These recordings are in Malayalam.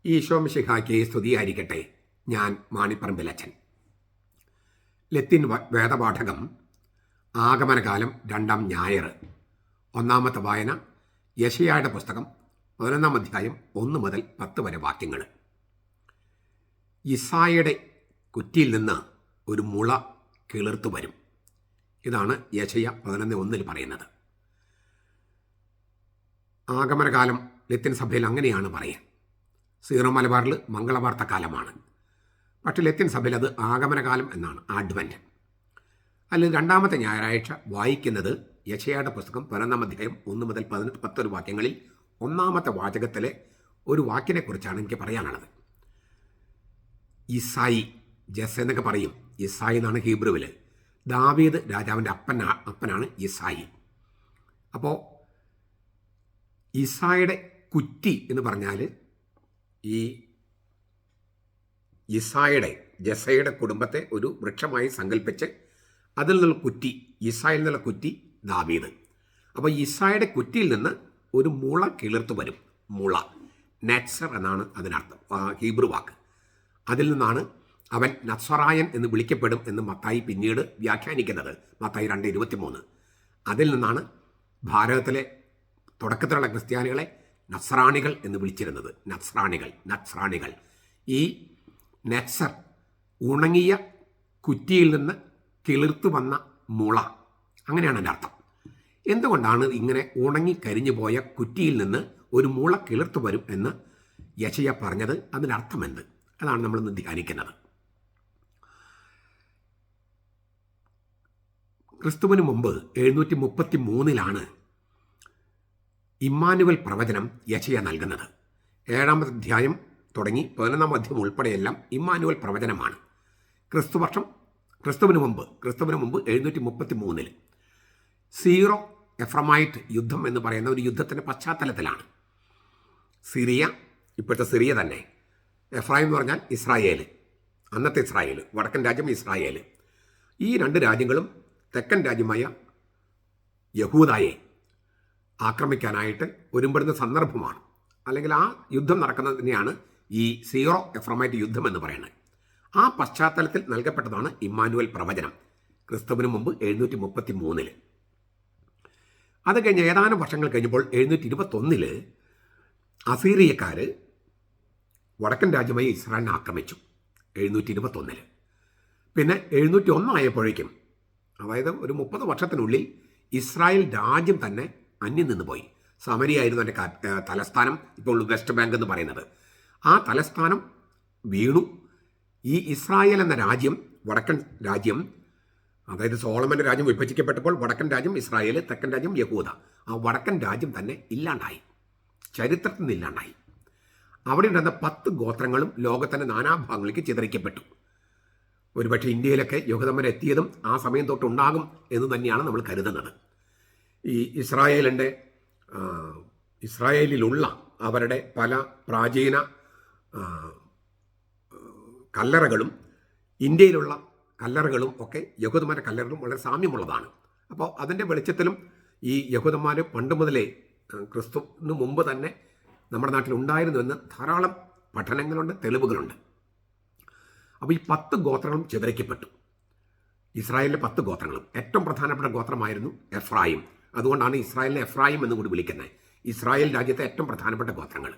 ഈശോ മിശിഹായ്ക്ക് സ്തുതിയായിരിക്കട്ടെ. ഞാൻ മാണിപ്പറമ്പിലച്ചൻ. ലത്തീൻ വേദപാഠകം ആഗമനകാലം 2-ാം ഞായർ. ഒന്നാമത്തെ വായന യെശയ്യായുടെ പുസ്തകം 11-ാം അധ്യായം 1 മുതൽ 10 വരെ വാക്യങ്ങൾ. യിസ്സായയുടെ കുറ്റിയിൽ നിന്ന് ഒരു മുള കിളിർത്തു വരും. ഇതാണ് യെശയ്യ 11:1 പറയുന്നത്. ആഗമനകാലം ലത്തീൻ സഭയിൽ അങ്ങനെയാണ് പറയുക. സീറോ മലബാറിൽ മംഗളവാർത്ത കാലമാണ്. പക്ഷേ ലത്തീൻ സഭയിൽ അത് ആഗമനകാലം എന്നാണ്, ആഡ്വൻറ്റ്. അതിൽ 2-ാമത്തെ ഞായറാഴ്ച വായിക്കുന്നത് യെശയ്യായുടെ പുസ്തകം 11-ാം അധ്യായം 1 മുതൽ 10 വാക്യങ്ങളിൽ 1-ാമത്തെ വാചകത്തിലെ ഒരു വാക്കിനെക്കുറിച്ചാണ് എനിക്ക് പറയാനുള്ളത്. ഇസായി, ജസ് എന്നൊക്കെ പറയും. ഇസായി എന്നാണ് ഹീബ്രുവിൽ. ദാവീദ് രാജാവിൻ്റെ അപ്പനാണ് ഇസായി. അപ്പോൾ ഇസായുടെ കുറ്റി എന്ന് പറഞ്ഞാൽ ഈ ജസയുടെ കുടുംബത്തെ ഒരു വൃക്ഷമായി സങ്കല്പിച്ച് അതിൽ നിന്നുള്ള കുറ്റി, ഇസായിൽ നിന്നുള്ള കുറ്റി ദാവീദ്. അപ്പോൾ ഇസായുടെ കുറ്റിയിൽ നിന്ന് ഒരു മുള കിളിർത്തു വരും. മുള, നത്സർ എന്നാണ് അതിനർത്ഥം, ഹീബ്രു വാക്ക്. അതിൽ നിന്നാണ് അവൻ നസ്രായൻ എന്ന് വിളിക്കപ്പെടും എന്ന് മത്തായി പിന്നീട് വ്യാഖ്യാനിക്കുന്നത്. മത്തായി 2:23. അതിൽ നിന്നാണ് ഭാരതത്തിലെ തുടക്കത്തിലുള്ള ക്രിസ്ത്യാനികളെ നസ്രാണികൾ എന്ന് വിളിച്ചിരുന്നത്. നസ്രാണികൾ. ഈ നത്സർ, ഉണങ്ങിയ കുറ്റിയിൽ നിന്ന് കിളിർത്തു വന്ന മുള, അങ്ങനെയാണ് എൻ്റെ അർത്ഥം. എന്തുകൊണ്ടാണ് ഇങ്ങനെ ഉണങ്ങി കരിഞ്ഞു പോയ കുറ്റിയിൽ നിന്ന് ഒരു മുള കിളിർത്തു വരും എന്ന് യെശയ്യ പറഞ്ഞത്? അതിൻ്റെ അർത്ഥമെന്ത്? അതാണ് നമ്മളിന്ന് ധ്യാനിക്കുന്നത്. ക്രിസ്തുവിന് മുമ്പ് 733 ഇമ്മാനുവൽ പ്രവചനം യെശയ്യ നൽകുന്നത്. 7-ാമത്തെ അധ്യായം തുടങ്ങി 11-ാം അധ്യായം ഉൾപ്പെടെയെല്ലാം ഇമ്മാനുവൽ പ്രവചനമാണ്. ക്രിസ്തുവിന് മുമ്പ് 733 സീറോ എഫ്രമൈറ്റ് യുദ്ധം എന്ന് പറയുന്ന ഒരു യുദ്ധത്തിൻ്റെ പശ്ചാത്തലത്തിലാണ്. സിറിയ, ഇപ്പോഴത്തെ സിറിയ തന്നെ, എഫ്രായിം എന്ന് പറഞ്ഞാൽ ഇസ്രായേൽ, അന്നത്തെ ഇസ്രായേൽ, വടക്കൻ രാജ്യം ഇസ്രായേൽ. ഈ 2 രാജ്യങ്ങളും തെക്കൻ രാജ്യമായ യഹൂദായെ ആക്രമിക്കാനായിട്ട് ഒരുമ്പെടുന്ന സന്ദർഭമാണ്. അല്ലെങ്കിൽ ആ യുദ്ധം നടക്കുന്നതിനെയാണ് ഈ സീറോ എഫ്രമൈറ്റ് യുദ്ധം എന്ന് പറയുന്നത്. ആ പശ്ചാത്തലത്തിൽ നൽകപ്പെട്ടതാണ് ഇമ്മാനുവൽ പ്രവചനം ക്രിസ്തുവിന് മുമ്പ് 733. അത് കഴിഞ്ഞ് ഏതാനും വർഷങ്ങൾ കഴിഞ്ഞപ്പോൾ 721 അസീറിയക്കാർ വടക്കൻ രാജ്യമായ ഇസ്രായേലിനെ ആക്രമിച്ചു. 721. പിന്നെ 701 ആയപ്പോഴേക്കും, അതായത് ഒരു 30 വർഷത്തിനുള്ളിൽ ഇസ്രായേൽ രാജ്യം തന്നെ അന്യം നിന്ന് പോയി. സമരിയായിരുന്നു എൻ്റെ തലസ്ഥാനം, ഇപ്പോൾ വെസ്റ്റ് ബാങ്ക് എന്ന് പറയുന്നത്. ആ തലസ്ഥാനം വീണു. ഈ ഇസ്രായേൽ എന്ന രാജ്യം, വടക്കൻ രാജ്യം, അതായത് സോളമൻ്റെ രാജ്യം വിഭജിക്കപ്പെട്ടപ്പോൾ വടക്കൻ രാജ്യം ഇസ്രായേൽ, തെക്കൻ രാജ്യം യഹൂദ, ആ വടക്കൻ രാജ്യം തന്നെ ഇല്ലാണ്ടായി, ചരിത്രത്തിൽ നിന്ന് ഇല്ലാണ്ടായി. അവിടെ ഉണ്ടായിരുന്ന 10 ഗോത്രങ്ങളും ലോകത്തിൻ്റെ നാനാഭാഗങ്ങളിലേക്ക് ചിതറിക്കപ്പെട്ടു. ഒരുപക്ഷെ ഇന്ത്യയിലൊക്കെ യഹൂദന്മാരെത്തിയതും ആ സമയം തൊട്ടുണ്ടാകും എന്ന് തന്നെയാണ് നമ്മൾ കരുതുന്നത്. ഈ ഇസ്രായേലിലുള്ള അവരുടെ പല പ്രാചീന കല്ലറകളും ഇന്ത്യയിലുള്ള കല്ലറകളും ഒക്കെ യഹൂദന്മാരുടെ കല്ലറകളും വളരെ സാമ്യമുള്ളതാണ്. അപ്പോൾ അതിൻ്റെ വെളിച്ചത്തിലും ഈ യഹൂദന്മാർ പണ്ട് മുതലേ, ക്രിസ്തുവിന് മുമ്പ് തന്നെ നമ്മുടെ നാട്ടിൽ ഉണ്ടായിരുന്നുവെന്ന് ധാരാളം പഠനങ്ങളുണ്ട്, തെളിവുകളുണ്ട്. അപ്പോൾ ഈ 10 ഗോത്രങ്ങളും ചിതറിക്കപ്പെട്ടു. ഇസ്രായേലിലെ 10 ഗോത്രങ്ങളും. ഏറ്റവും പ്രധാനപ്പെട്ട ഗോത്രമായിരുന്നു എഫ്രായിം. അതുകൊണ്ടാണ് ഇസ്രായേലിനെ എഫ്രായിം എന്ന് കൂടി വിളിക്കുന്നത്. ഇസ്രായേൽ രാജ്യത്തെ ഏറ്റവും പ്രധാനപ്പെട്ട ഗോത്രങ്ങൾ.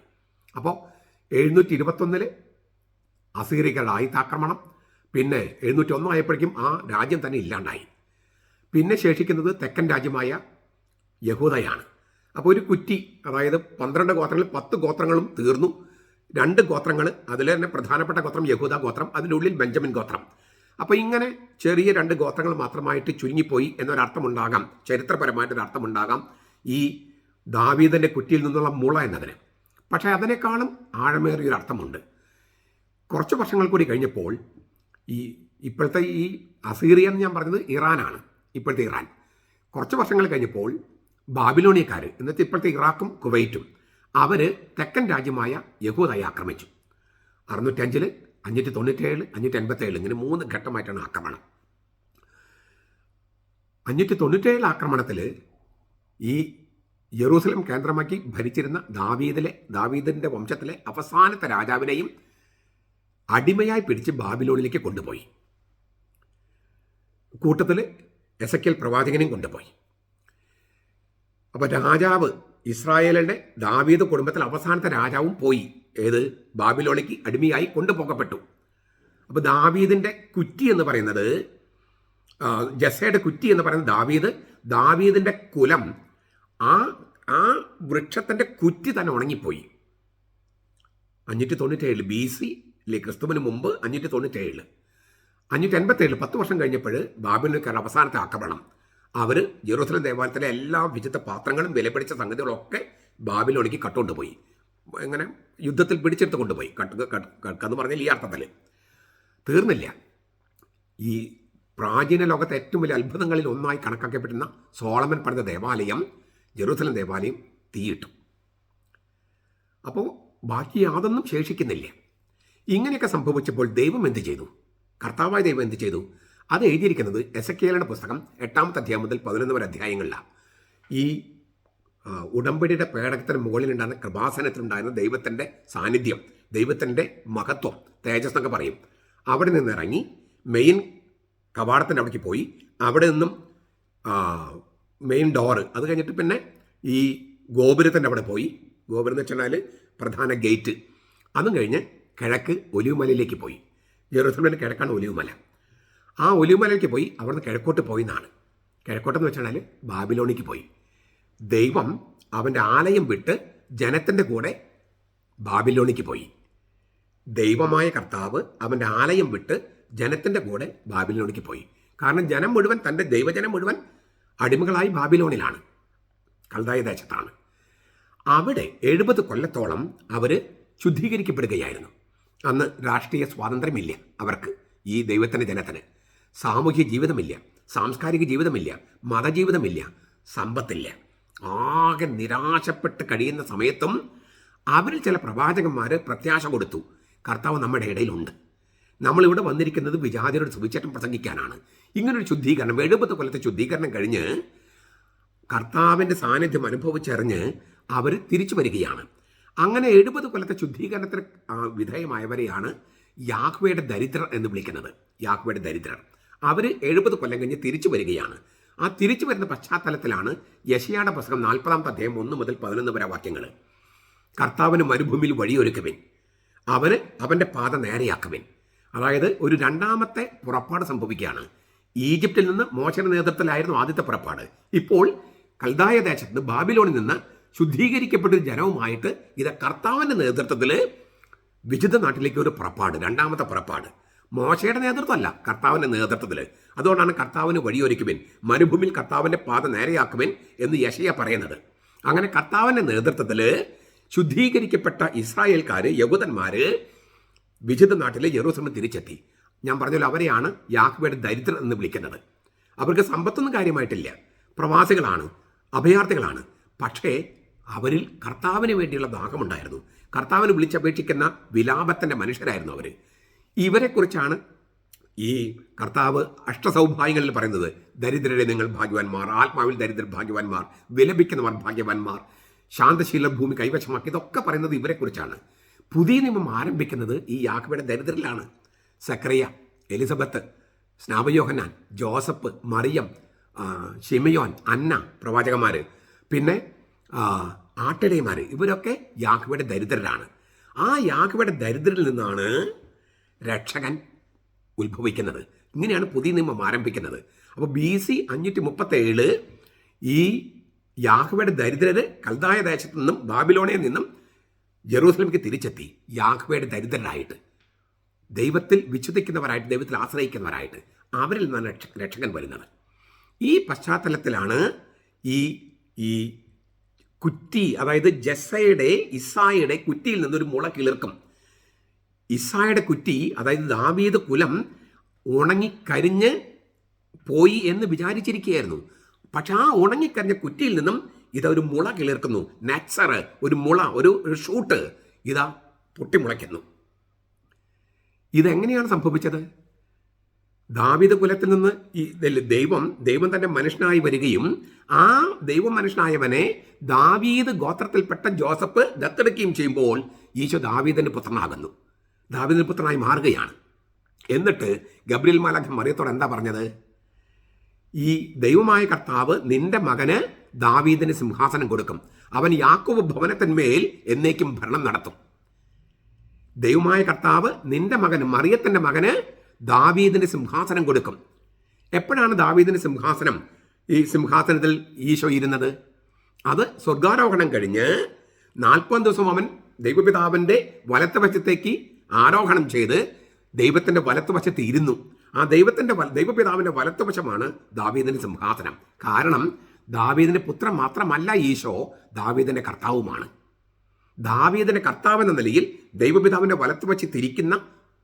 അപ്പോൾ 721 അസീറിയകളുടെ ആയുധാക്രമണം. പിന്നെ 701 ആയപ്പോഴേക്കും ആ രാജ്യം തന്നെ ഇല്ലാണ്ടായി. പിന്നെ ശേഷിക്കുന്നത് തെക്കൻ രാജ്യമായ യഹൂദയാണ്. അപ്പോൾ ഒരു കുറ്റി, അതായത് 12 ഗോത്രങ്ങളിൽ 10 ഗോത്രങ്ങളും തീർന്നു. 2 ഗോത്രങ്ങൾ, അതിൽ തന്നെ പ്രധാനപ്പെട്ട ഗോത്രം യഹൂദ ഗോത്രം, അതിനുള്ളിൽ ബെഞ്ചമിൻ ഗോത്രം. അപ്പോൾ ഇങ്ങനെ ചെറിയ 2 ഗോത്രങ്ങൾ മാത്രമായിട്ട് ചുരുങ്ങിപ്പോയി എന്നൊരർത്ഥമുണ്ടാകാം, ചരിത്രപരമായിട്ടൊരർത്ഥമുണ്ടാകാം ഈ ദാവീദിൻ്റെ കുറ്റിയിൽ നിന്നുള്ള മുള എന്നതിന്. പക്ഷേ അതിനേക്കാളും ആഴമേറിയൊരർത്ഥമുണ്ട്. കുറച്ച് വർഷങ്ങൾ കൂടി കഴിഞ്ഞപ്പോൾ ഇപ്പോഴത്തെ ഈ അസീറിയ എന്ന് ഞാൻ പറഞ്ഞത് ഇറാനാണ്, ഇപ്പോഴത്തെ ഇറാൻ. കുറച്ച് വർഷങ്ങൾ കഴിഞ്ഞപ്പോൾ ബാബിലോണിയക്കാർ, എന്നിട്ട് ഇപ്പോഴത്തെ ഇറാഖും കുവൈറ്റും, അവർ തെക്കൻ രാജ്യമായ യഹൂദയെ ആക്രമിച്ചു. 605, 597, 587, ഇങ്ങനെ 3 ഘട്ടമായിട്ടാണ് ആക്രമണം. 597 ആക്രമണത്തിൽ ഈ യെറൂസലം കേന്ദ്രമാക്കി ഭരിച്ചിരുന്ന ദാവീദിൻ്റെ വംശത്തിലെ അവസാനത്തെ രാജാവിനെയും അടിമയായി പിടിച്ച് ബാബിലോണിലേക്ക് കൊണ്ടുപോയി. കൂട്ടത്തിൽ എസെക്കിയേൽ പ്രവാചകനെയും കൊണ്ടുപോയി. അപ്പോൾ രാജാവ്, ഇസ്രായേലിൻ്റെ ദാവീദ് കുടുംബത്തിൽ അവസാനത്തെ രാജാവും പോയി. ഏത്? ബാബിലോണിലേക്ക് അടിമയായി കൊണ്ടുപോകപ്പെട്ടു. അപ്പോൾ ദാവീദിൻ്റെ കുറ്റി എന്ന് പറയുന്നത്, ജസ്സയുടെ കുറ്റി എന്ന് പറയുന്നത് ദാവീദിൻ്റെ കുലം ആ വൃക്ഷത്തിൻ്റെ കുറ്റി തന്നെ ഉണങ്ങിപ്പോയി. 597 BC ക്രിസ്തുവിന് മുമ്പ് 597. 587 10 വർഷം കഴിഞ്ഞപ്പോൾ ബാബിലോണിയക്കാരുടെ അവസാനത്തെ ആക്രമണം. അവർ ജെറൂസലം ദേവാലയത്തിലെ എല്ലാ വിചിത്ര പാത്രങ്ങളും വിലപിടിച്ച സംഗതികളൊക്കെ ബാബിലോണിക്ക് കട്ടുകൊണ്ടുപോയി. എങ്ങനെ? യുദ്ധത്തിൽ പിടിച്ചെടുത്ത് കൊണ്ടുപോയി. കട്ടെന്ന് പറഞ്ഞാൽ ഈ അർത്ഥത്തിൽ തീർന്നില്ല. ഈ പ്രാചീന ലോകത്തെ ഏറ്റവും വലിയ അത്ഭുതങ്ങളിൽ ഒന്നായി കണക്കാക്കപ്പെടുന്ന സോളമൻ പണിത ദേവാലയം, ജെറൂസലം ദേവാലയം തീയിട്ടു. അപ്പോൾ ബാക്കി യാതൊന്നും ശേഷിക്കുന്നില്ല. ഇങ്ങനെയൊക്കെ സംഭവിച്ചപ്പോൾ ദൈവം എന്ത് ചെയ്തു? കർത്താവായ ദൈവം എന്ത് ചെയ്തു? അത് എഴുതിയിരിക്കുന്നത് എസെക്കിയേലിന്റെ പുസ്തകം 8-ാമത്തെ അധ്യായം മുതൽ 11 വരെ അധ്യായങ്ങളിലാണ്. ഈ ഉടമ്പടിയുടെ പേടകത്തിന് മുകളിലുണ്ടായിരുന്ന കൃപാസനത്തിലുണ്ടായിരുന്ന ദൈവത്തിൻ്റെ സാന്നിധ്യം, ദൈവത്തിൻ്റെ മഹത്വം, തേജസ് എന്നൊക്കെ പറയും. അവിടെ നിന്ന് ഇറങ്ങി മെയിൻ കവാടത്തിൻ്റെ അവിടേക്ക് പോയി. അവിടെ നിന്നും മെയിൻ ഡോറ്, അത് കഴിഞ്ഞിട്ട് പിന്നെ ഈ ഗോപുരത്തിൻ്റെ അവിടെ പോയി. ഗോപുരം എന്ന് വെച്ചാൽ പ്രധാന ഗേറ്റ്. അതും കഴിഞ്ഞ് കിഴക്ക് ഒലിവുമലയിലേക്ക് പോയി. ജെറൂസലമിൻ്റെ കിഴക്കാണ് ഒലിവുമല. ആ ഒലിവുമലയിലേക്ക് പോയി. അവിടുന്ന് കിഴക്കോട്ട് പോയി എന്നാണ്. കിഴക്കോട്ടെന്ന് വെച്ചാൽ ബാബിലോണിക്ക് പോയി. ദൈവം അവൻ്റെ ആലയം വിട്ട് ജനത്തിൻ്റെ കൂടെ ബാബിലോണിക്ക് പോയി. ദൈവമായ കർത്താവ് അവൻ്റെ ആലയം വിട്ട് ജനത്തിൻ്റെ കൂടെ ബാബിലോണിക്ക് പോയി. കാരണം ജനം മുഴുവൻ, തൻ്റെ ദൈവജനം മുഴുവൻ അടിമകളായി ബാബിലോണിലാണ്, കൽദായ ദേശത്താണ്. അവിടെ 70 കൊല്ലത്തോളം അവർ ശുദ്ധീകരിക്കപ്പെടുകയായിരുന്നു. അന്ന് രാഷ്ട്രീയ സ്വാതന്ത്ര്യമില്ല അവർക്ക്, ഈ ദൈവത്തിൻ്റെ ജനത്തിന്. സാമൂഹ്യ ജീവിതമില്ല, സാംസ്കാരിക ജീവിതമില്ല, മതജീവിതമില്ല, സമ്പത്തില്ല. ആകെ നിരാശപ്പെട്ട് കഴിയുന്ന സമയത്തും അവരിൽ ചില പ്രവാചകന്മാർ പ്രത്യാശ കൊടുത്തു. കർത്താവ് നമ്മുടെ ഇടയിലുണ്ട്. നമ്മളിവിടെ വന്നിരിക്കുന്നത് വിജാതിയുടെ സുവിശേഷം പ്രസംഗിക്കാനാണ്. ഇങ്ങനൊരു ശുദ്ധീകരണം, 70 കൊല്ലത്തെ ശുദ്ധീകരണം കഴിഞ്ഞ് കർത്താവിൻ്റെ സാന്നിധ്യം അനുഭവിച്ചറിഞ്ഞ് അവർ തിരിച്ചു വരികയാണ്. അങ്ങനെ 70 കൊല്ലത്തെ ശുദ്ധീകരണത്തിന് വിധേയമായവരെയാണ് യാഹ്വേയുടെ ദരിദ്രർ എന്ന് വിളിക്കുന്നത്. യാഹ്വേയുടെ ദരിദ്രർ അവർ 70 കൊല്ലം കഴിഞ്ഞ് തിരിച്ചു വരികയാണ്. ആ തിരിച്ചു വരുന്ന പശ്ചാത്തലത്തിലാണ് യെശയ്യായുടെ പുസ്തകം 40-ാമത്തെ അധ്യായം 1 മുതൽ 11 വരെ വാക്യങ്ങൾ. കർത്താവിന് മരുഭൂമിയിൽ വഴിയൊരുക്കുവിൻ, അവന് അവൻ്റെ പാത നേരെയാക്കുവിൻ. അതായത് ഒരു രണ്ടാമത്തെ പുറപ്പാട് സംഭവിക്കുകയാണ്. ഈജിപ്തിൽ നിന്ന് മോശയുടെ നേതൃത്വത്തിലായിരുന്നു ആദ്യത്തെ പുറപ്പാട്. ഇപ്പോൾ കൽദായ ദേശത്ത് ബാബിലോണിൽ നിന്ന് ശുദ്ധീകരിക്കപ്പെട്ട ജനവുമായിട്ട് ഇത് കർത്താവിൻ്റെ നേതൃത്വത്തിൽ വിശുദ്ധ നാട്ടിലേക്ക് ഒരു പുറപ്പാട്, രണ്ടാമത്തെ പുറപ്പാട്. മോശയുടെ നേതൃത്വമല്ല, കർത്താവിൻ്റെ നേതൃത്വത്തിൽ. അതുകൊണ്ടാണ് കർത്താവിന് വഴിയൊരുക്കുവിൻ, മരുഭൂമിയിൽ കർത്താവിൻ്റെ പാത നേരെയാക്കുവിൻ എന്ന് യെശയ്യാ പറയുന്നത്. അങ്ങനെ കർത്താവിൻ്റെ നേതൃത്വത്തിൽ ശുദ്ധീകരിക്കപ്പെട്ട ഇസ്രായേൽക്കാർ, യഹൂദന്മാർ വിശുദ്ധ നാട്ടിലെ യെറൂസലേമിൽ തിരിച്ചെത്തി. ഞാൻ പറഞ്ഞല്ലോ, അവരെയാണ് യാഹ്വേയുടെ ദരിദ്രർ എന്ന് വിളിക്കുന്നത്. അവർക്ക് സമ്പത്തൊന്നും കാര്യമായിട്ടില്ല, പ്രവാസികളാണ്, അഭയാർത്ഥികളാണ്. പക്ഷേ അവരിൽ കർത്താവിന് വേണ്ടിയുള്ള ദാഹമുണ്ടായിരുന്നു. കർത്താവിന് വിളിച്ചപേക്ഷിക്കുന്ന വിലാപത്തിൻ്റെ മനുഷ്യരായിരുന്നു അവർ. ഇവരെക്കുറിച്ചാണ് ഈ കർത്താവ് അഷ്ടസൗഭാഗ്യങ്ങളിൽ പറയുന്നത്. ദരിദ്രരെ നിങ്ങൾ ഭാഗ്യവാന്മാർ, ആത്മാവിൽ ദരിദ്രർ ഭാഗ്യവാന്മാർ, വിലപിക്കുന്നവർ ഭാഗ്യവാന്മാർ, ശാന്തശീല ഭൂമി കൈവശമാക്കി, ഇതൊക്കെ പറയുന്നത് ഇവരെക്കുറിച്ചാണ്. പുതിയ നിയമം ആരംഭിക്കുന്നത് ഈ യാഹ്വേയുടെ ദരിദ്രരിലാണ്. സക്കറിയ, എലിസബത്ത്, സ്നാപയോഹന്നാൻ, ജോസഫ്, മറിയം, ശിമയോൻ, അന്ന പ്രവാചകന്മാർ, പിന്നെ ആട്ടിടയന്മാർ, ഇവരൊക്കെ യാഹ്വേയുടെ ദരിദ്രരാണ്. ആ യാഹ്വേയുടെ ദരിദ്രരിൽ നിന്നാണ് രക്ഷകൻ ഉത്ഭവിക്കുന്നത്. ഇങ്ങനെയാണ് പുതിയ നിയമം ആരംഭിക്കുന്നത്. അപ്പോൾ BC 537 ഈ യാഹ്വേയുടെ ദരിദ്രര് കൽദായ ദേശത്തു നിന്നും ബാബിലോണിൽ നിന്നും ജെറൂസലേമിലേക്ക് തിരിച്ചെത്തി. യാഹ്വേയുടെ ദരിദ്രരായിട്ട്, ദൈവത്തിൽ വിശ്വസിക്കുന്നവരായിട്ട്, ദൈവത്തിൽ ആശ്രയിക്കുന്നവരായിട്ട്, അവരിൽ നിന്നാണ് രക്ഷകൻ വരുന്നത്. ഈ പശ്ചാത്തലത്തിലാണ് ഈ കുറ്റി, അതായത് ഇസ്സായുടെ കുറ്റിയിൽ നിന്നൊരു മുള കിളിർക്കും. ഇസ്സായുടെ കുറ്റി, അതായത് ദാവീദ് കുലം ഉണങ്ങിക്കരിഞ്ഞ് പോയി എന്ന് വിചാരിച്ചിരിക്കുകയായിരുന്നു. പക്ഷെ ആ ഉണങ്ങിക്കരിഞ്ഞ കുറ്റിയിൽ നിന്നും ഇതൊരു മുള കിളിർക്കുന്നു. നെക്സർ, ഒരു മുള, ഒരു ഷൂട്ട് ഇതാ പൊട്ടിമുളയ്ക്കുന്നു. ഇതെങ്ങനെയാണ് സംഭവിച്ചത്? ദാവീദ് കുലത്തിൽ നിന്ന് ഈ ദൈവം തന്റെ മനുഷ്യനായി വരികയും ആ ദൈവം മനുഷ്യനായവനെ ദാവീദ് ഗോത്രത്തിൽപ്പെട്ട ജോസഫ് ദത്തെടുക്കുകയും ചെയ്യുമ്പോൾ ഈശോ ദാവീദിന്റെ പുത്രനാകുന്നു, ദാവീദിന്റെ പുത്രനായി മാറുകയാണ്. എന്നിട്ട് ഗബ്രിയേൽ മാലാഖ മറിയത്തോട് എന്താ പറഞ്ഞത്? ഈ ദൈവമായ കർത്താവ് നിന്റെ മകന് ദാവീദിന് സിംഹാസനം കൊടുക്കും, അവൻ യാക്കോബ് ഭവനത്തിന്മേൽ എന്നേക്കും ഭരണം നടത്തും. ദൈവമായ കർത്താവ് നിന്റെ മകന്, മറിയത്തിന്റെ മകന് ദാവീദിന് സിംഹാസനം കൊടുക്കും. എപ്പോഴാണ് ദാവീദിന് ഈ സിംഹാസനത്തിൽ ഈശോ ഇരുന്നത്? അത് സ്വർഗാരോഹണം കഴിഞ്ഞ് 40 ദിവസം അവൻ ദൈവപിതാവിന്റെ വലത്തുവശത്തേക്ക് ആരോഹണം ചെയ്ത് ദൈവത്തിന്റെ വലത്തുവശത്ത് ഇരുന്നു. ആ ദൈവപിതാവിന്റെ വലത്തുവശമാണ് ദാവീദിന്റെ സിംഹാസനം. കാരണം ദാവീദിന്റെ പുത്രൻ മാത്രമല്ല ഈശോ, ദാവീദിന്റെ കർത്താവുമാണ്. ദാവീദിന്റെ കർത്താവ് എന്ന നിലയിൽ ദൈവപിതാവിന്റെ വലത്തുവശത്തിരിക്കുന്ന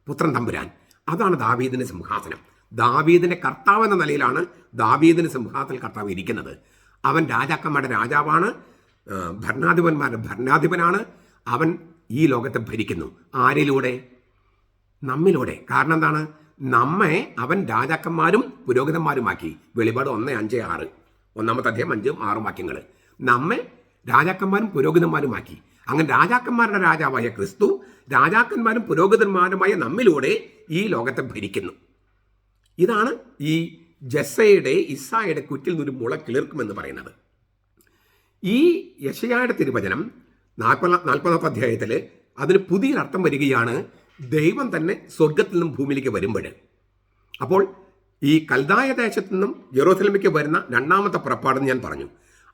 പുത്രൻ തമ്പുരാൻ, അതാണ് ദാവീദിന്റെ സിംഹാസനം. ദാവീദിന്റെ കർത്താവ് എന്ന നിലയിലാണ് ദാവീദിന്റെ സിംഹാസനത്തിൽ കർത്താവ് ഇരിക്കുന്നത്. അവൻ രാജാക്കന്മാരുടെ രാജാവാണ്, ഭരണാധിപന്മാരുടെ ഭരണാധിപനാണ്. അവൻ ഈ ലോകത്തെ ഭരിക്കുന്നു. ആരിലൂടെ? നമ്മിലൂടെ. കാരണം എന്താണ്? നമ്മെ അവൻ രാജാക്കന്മാരും പുരോഹിതന്മാരുമാക്കി. വെളിപാട് 1:5-6, 1-ാമത്തെ അധ്യായം 5-6 വാക്യങ്ങൾ. നമ്മെ രാജാക്കന്മാരും പുരോഹിതന്മാരുമാക്കി. അങ്ങനെ രാജാക്കന്മാരുടെ രാജാവായ ക്രിസ്തു രാജാക്കന്മാരും പുരോഹിതന്മാരുമായ നമ്മിലൂടെ ഈ ലോകത്തെ ഭരിക്കുന്നു. ഇതാണ് ഈ ഇസ്സായുടെ കുറ്റിൽ നിന്നൊരു മുള കിളിർക്കുമെന്ന് പറയുന്നത്. ഈ യെശയ്യായുടെ തിരുവചനം 40-ാമത്തെ അധ്യായത്തിൽ അതിന് പുതിയൊരർത്ഥം വരികയാണ്. ദൈവം തന്നെ സ്വർഗത്തിൽ നിന്നും ഭൂമിയിലേക്ക് വരുമ്പോൾ, അപ്പോൾ ഈ കൽദായ ദേശത്തു നിന്നും ജെറൂസലേമിലേക്ക് വരുന്ന 2-ാമത്തെ പുറപ്പാടെന്ന് ഞാൻ പറഞ്ഞു.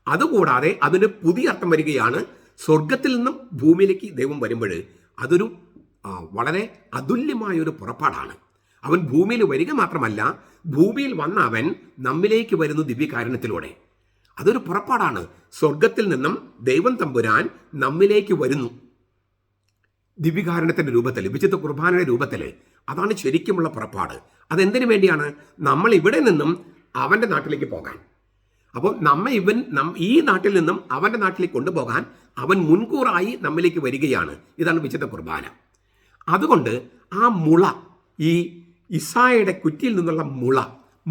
അതുകൂടാതെ അതിന് പുതിയ അർത്ഥം വരികയാണ്. സ്വർഗത്തിൽ നിന്നും ഭൂമിയിലേക്ക് ദൈവം വരുമ്പോൾ അതൊരു വളരെ അതുല്യമായൊരു പുറപ്പാടാണ്. അവൻ ഭൂമിയിൽ വരിക മാത്രമല്ല, ഭൂമിയിൽ വന്ന അവൻ നമ്മിലേക്ക് വരുന്നു ദിവ്യകാരുണ്യത്തിലൂടെ. അതൊരു പുറപ്പാടാണ്. സ്വർഗത്തിൽ നിന്നും ദൈവം തമ്പുരാൻ നമ്മിലേക്ക് വരുന്നു ദിവ്യകാരുണ്യത്തിന്റെ രൂപത്തിൽ, വിശുദ്ധ കുർബാനയുടെ രൂപത്തിൽ. അതാണ് ശരിക്കുമുള്ള പുറപ്പാട്. അതെന്തിനു വേണ്ടിയാണ്? നമ്മൾ ഇവിടെ നിന്നും അവന്റെ നാട്ടിലേക്ക് പോകാൻ. അപ്പോൾ ഈ നാട്ടിൽ നിന്നും അവന്റെ നാട്ടിലേക്ക് കൊണ്ടുപോകാൻ അവൻ മുൻകൂറായി നമ്മിലേക്ക് വരികയാണ്. ഇതാണ് വിശുദ്ധ കുർബാന. അതുകൊണ്ട് ആ മുള, ഈ ഇസ്സായുടെ കുറ്റിയിൽ നിന്നുള്ള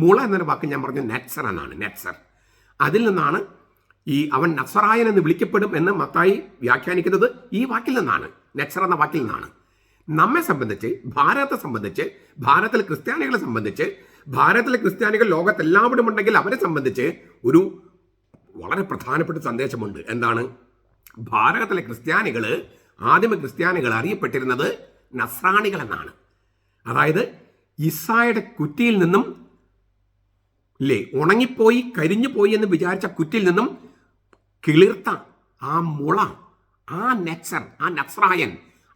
മുള എന്നൊരു വാക്ക് ഞാൻ പറഞ്ഞു നെറ്റ്സർ എന്നാണ്. നെറ്റ്സർ, അതിൽ നിന്നാണ് അവൻ നസറായൻ എന്ന് വിളിക്കപ്പെടും എന്ന് മത്തായി വ്യാഖ്യാനിക്കുന്നത് ഈ വാക്കിൽ നിന്നാണ്, നെറ്റ്സർ എന്ന വാക്കിൽ നിന്നാണ്. നമ്മെ സംബന്ധിച്ച്, ഭാരതത്തെ സംബന്ധിച്ച്, ഭാരതത്തിലെ ക്രിസ്ത്യാനികളെ സംബന്ധിച്ച്, ഭാരതത്തിലെ ക്രിസ്ത്യാനികൾ ലോകത്തെല്ലാവരും ഉണ്ടെങ്കിൽ അവരെ സംബന്ധിച്ച് ഒരു വളരെ പ്രധാനപ്പെട്ട സന്ദേശമുണ്ട്. എന്താണ്? ഭാരതത്തിലെ ആദിമ ക്രിസ്ത്യാനികൾ അറിയപ്പെട്ടിരുന്നത് നസ്രാണികൾ എന്നാണ്. അതായത് ഇസ്സായുടെ കുറ്റിയിൽ നിന്നും ഉണങ്ങിപ്പോയി കരിഞ്ഞുപോയി എന്ന് വിചാരിച്ച കുറ്റിയിൽ നിന്നും കിളിർത്ത ആ മുള, ആ നെറ്റ്സർ,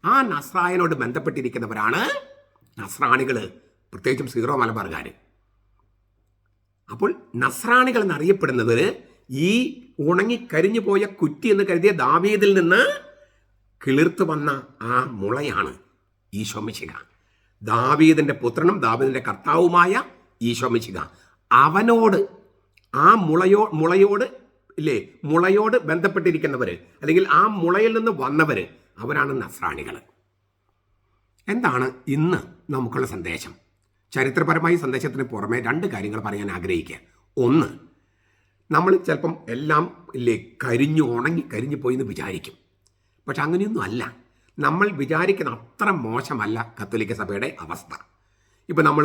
ആ നസ്രായനോട് ബന്ധപ്പെട്ടിരിക്കുന്നവരാണ് നസ്രാണികൾ, പ്രത്യേകിച്ചും സീറോ മലബാർകാർ. അപ്പോൾ നസ്രാണികൾ എന്നറിയപ്പെടുന്നത് ഈ ഉണങ്ങിക്കരിഞ്ഞു പോയ കുറ്റി എന്ന് കരുതിയ ദാവീദിൽ നിന്ന് കിളിർത്തു വന്ന ആ മുളയാണ് ഈശോ മിശിഹ. ദാവീദിന്റെ പുത്രനും ദാവീദിന്റെ കർത്താവുമായ ഈശോ മിശിഹ. അവനോട്, ആ മുളയോട് ബന്ധപ്പെട്ടിരിക്കുന്നവര്, അല്ലെങ്കിൽ ആ മുളയിൽ നിന്ന് വന്നവര്, അവരാണ് നസ്രാണികൾ. എന്താണ് ഇന്ന് നമുക്കുള്ള സന്ദേശം? ചരിത്രപരമായി സന്ദേശത്തിന് പുറമെ 2 കാര്യങ്ങൾ പറയാൻ ആഗ്രഹിക്കുക. ഒന്ന്, നമ്മൾ ചിലപ്പം എല്ലാം കരിഞ്ഞു പോയി എന്ന് വിചാരിക്കും. പക്ഷെ അങ്ങനെയൊന്നും അല്ല. നമ്മൾ വിചാരിക്കുന്ന അത്ര മോശമല്ല കത്തോലിക്ക സഭയുടെ അവസ്ഥ. ഇപ്പം നമ്മൾ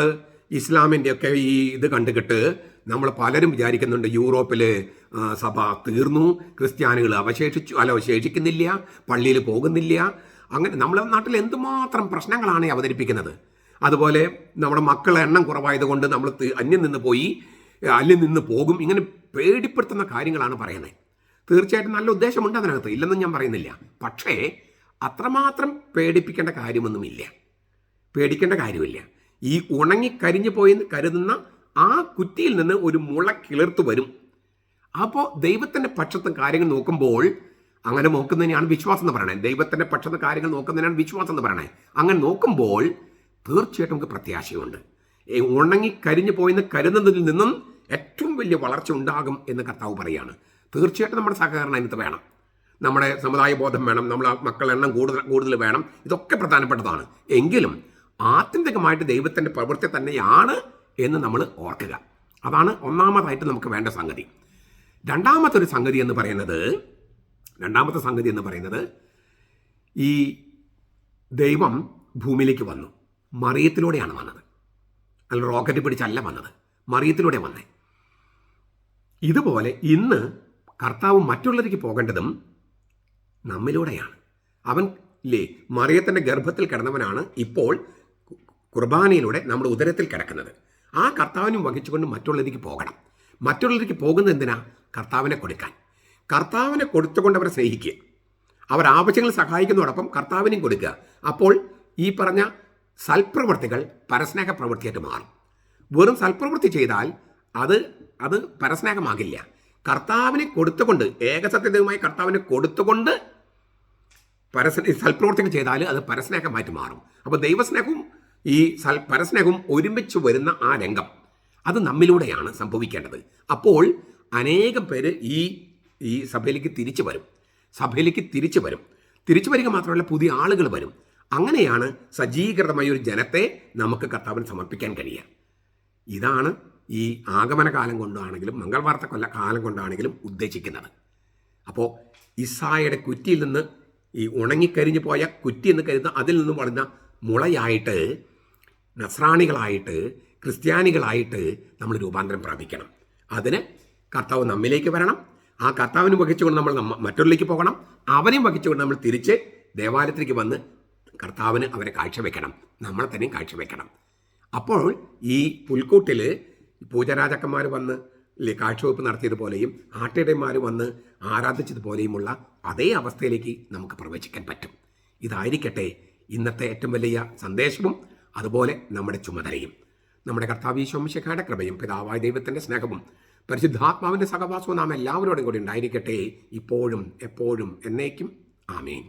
ഇസ്ലാമിൻ്റെയൊക്കെ ഈ ഇത് കണ്ടുകിട്ട് നമ്മൾ പലരും വിചാരിക്കുന്നുണ്ട് യൂറോപ്പിൽ സഭ തീർന്നു, ക്രിസ്ത്യാനികൾ അവശേഷിക്കുന്നില്ല, പള്ളിയിൽ പോകുന്നില്ല. അങ്ങനെ നമ്മുടെ നാട്ടിൽ എന്തുമാത്രം പ്രശ്നങ്ങളാണ് അവതരിപ്പിക്കുന്നത്. അതുപോലെ നമ്മുടെ മക്കളുടെ എണ്ണം കുറവായതുകൊണ്ട് നമ്മൾ അന്യം നിന്ന് പോകും. ഇങ്ങനെ പേടിപ്പെടുത്തുന്ന കാര്യങ്ങളാണ് പറയുന്നത്. തീർച്ചയായിട്ടും നല്ല ഉദ്ദേശമുണ്ട് അതിനകത്ത്, ഇല്ലെന്നും ഞാൻ പറയുന്നില്ല. പക്ഷേ അത്രമാത്രം പേടിക്കേണ്ട കാര്യമില്ല. ഈ ഉണങ്ങിക്കരിഞ്ഞു പോയെന്ന് കരുതുന്ന ആ കുറ്റിയിൽ നിന്ന് ഒരു മുള കിളിർത്തു വരും. അപ്പോൾ ദൈവത്തിൻ്റെ പക്ഷത്ത് കാര്യങ്ങൾ നോക്കുമ്പോൾ, അങ്ങനെ നോക്കുന്നതിനാണ് വിശ്വാസം എന്ന് പറയണേ. ദൈവത്തിൻ്റെ പക്ഷത്ത് കാര്യങ്ങൾ നോക്കുന്നതിനാണ് വിശ്വാസം എന്ന് പറയണേ. അങ്ങനെ നോക്കുമ്പോൾ തീർച്ചയായിട്ടും നമുക്ക് പ്രത്യാശയുണ്ട്. ഉണങ്ങിക്കരിഞ്ഞു പോയെന്ന് കരുതുന്നതിൽ നിന്നും ഏറ്റവും വലിയ വളർച്ച ഉണ്ടാകും എന്ന് കർത്താവ് പറയുകയാണ്. തീർച്ചയായിട്ടും നമ്മുടെ സഹകരണം അതിനകത്ത് വേണം, നമ്മുടെ സമുദായ ബോധം വേണം, നമ്മളെ മക്കളുടെ എണ്ണം കൂടുതൽ വേണം. ഇതൊക്കെ പ്രധാനപ്പെട്ടതാണ്. എങ്കിലും ആത്യന്തികമായിട്ട് ദൈവത്തിൻ്റെ പ്രവൃത്തി തന്നെയാണ് എന്ന് നമ്മൾ ഓർക്കുക. അതാണ് ഒന്നാമതായിട്ട് നമുക്ക് വേണ്ട സംഗതി. രണ്ടാമത്തെ സംഗതി എന്ന് പറയുന്നത് ഈ ദൈവം ഭൂമിയിലേക്ക് വന്നു. മറിയത്തിലൂടെയാണ് വന്നത്. അല്ല, റോക്കറ്റ് പിടിച്ചല്ല വന്നത്, മറിയത്തിലൂടെ വന്നേ. ഇതുപോലെ ഇന്ന് കർത്താവ് മറ്റുള്ളവർക്ക് പോകേണ്ടതും നമ്മിലൂടെയാണ്. അവൻ മറിയത്തിൻ്റെ ഗർഭത്തിൽ കിടന്നവനാണ് ഇപ്പോൾ കുർബാനയിലൂടെ നമ്മുടെ ഉദരത്തിൽ കിടക്കുന്നത്. ആ കർത്താവിനും വഹിച്ചുകൊണ്ട് മറ്റുള്ളവർക്ക് പോകണം. മറ്റുള്ളവർക്ക് പോകുന്നത് എന്തിനാ? കർത്താവിനെ കൊടുക്കാൻ. കർത്താവിനെ കൊടുത്തുകൊണ്ട് അവരെ സ്നേഹിക്കുക, അവർ ആവശ്യങ്ങൾ സഹായിക്കുന്നതോടൊപ്പം കർത്താവിനെയും കൊടുക്കുക. അപ്പോൾ ഈ പറഞ്ഞ സൽപ്രവൃത്തികൾ പരസ്നേഹ പ്രവൃത്തിയായിട്ട് മാറും. വെറും സൽപ്രവൃത്തി ചെയ്താൽ അത് പരസ്നേഹമാകില്ല. കർത്താവിനെ കൊടുത്തുകൊണ്ട്, ഏകസത്യതയുമായി കർത്താവിനെ കൊടുത്തുകൊണ്ട് സൽപ്രവൃത്തികൾ ചെയ്താൽ അത് പരസ്നേഹമായിട്ട് മാറും. അപ്പോൾ ദൈവസ്നേഹവും ഈ പരസ്നേഹവും ഒരുമിച്ച് വരുന്ന ആ രംഗം അത് നമ്മിലൂടെയാണ് സംഭവിക്കേണ്ടത്. അപ്പോൾ അനേകം പേര് ഈ സഭയിലേക്ക് തിരിച്ചു വരും. തിരിച്ചു വരിക മാത്രമല്ല, പുതിയ ആളുകൾ വരും. അങ്ങനെയാണ് സജ്ജീകൃതമായ ഒരു ജനത്തെ നമുക്ക് കർത്താവിന് സമർപ്പിക്കാൻ കഴിയുക. ഇതാണ് ഈ ആഗമന കാലം കൊണ്ടാണെങ്കിലും മംഗൾവാർത്ത കാലം കൊണ്ടാണെങ്കിലും ഉദ്ദേശിക്കുന്നത്. അപ്പോൾ ഇസ്സായുടെ കുറ്റിയിൽ നിന്ന്, ഈ ഉണങ്ങിക്കരിഞ്ഞു പോയ കുറ്റി എന്ന് കരുതുന്ന അതിൽ നിന്നും വളർന്ന മുളയായിട്ട് നസ്രാണികളായിട്ട് ക്രിസ്ത്യാനികളായിട്ട് നമ്മൾ രൂപാന്തരം പ്രാപിക്കണം. അതിന് കർത്താവ് നമ്മിലേക്ക് വരണം. ആ കർത്താവിനെ വഹിച്ചുകൊണ്ട് നമ്മൾ മറ്റുള്ളിലേക്ക് പോകണം. അവനെയും വഹിച്ചുകൊണ്ട് നമ്മൾ തിരിച്ച് ദേവാലയത്തിലേക്ക് വന്ന് കർത്താവിന് അവരെ കാഴ്ചവെക്കണം, നമ്മളെ തന്നെയും കാഴ്ചവെക്കണം. അപ്പോൾ ഈ പുൽക്കൂട്ടിൽ പൂജരാജാക്കന്മാർ വന്ന് കാഴ്ചവെപ്പ് നടത്തിയതുപോലെയും ആട്ടിടയന്മാർ വന്ന് ആരാധിച്ചതുപോലെയുമുള്ള അതേ അവസ്ഥയിലേക്ക് നമുക്ക് പ്രവേശിക്കാൻ പറ്റും. ഇതായിരിക്കട്ടെ ഇന്നത്തെ ഏറ്റവും വലിയ സന്ദേശവും അതുപോലെ നമ്മുടെ ചുമതലയും. നമ്മുടെ കർത്താവ് ഈശോ മിശിഹായുടെ കൃപയും പിതാവായ ദൈവത്തിൻ്റെ സ്നേഹവും പരിശുദ്ധാത്മാവിൻ്റെ സഹവാസവും നാം എല്ലാവരോടും കൂടി ഉണ്ടായിരിക്കട്ടെ, ഇപ്പോഴും എപ്പോഴും എന്നേക്കും. ആമേൻ.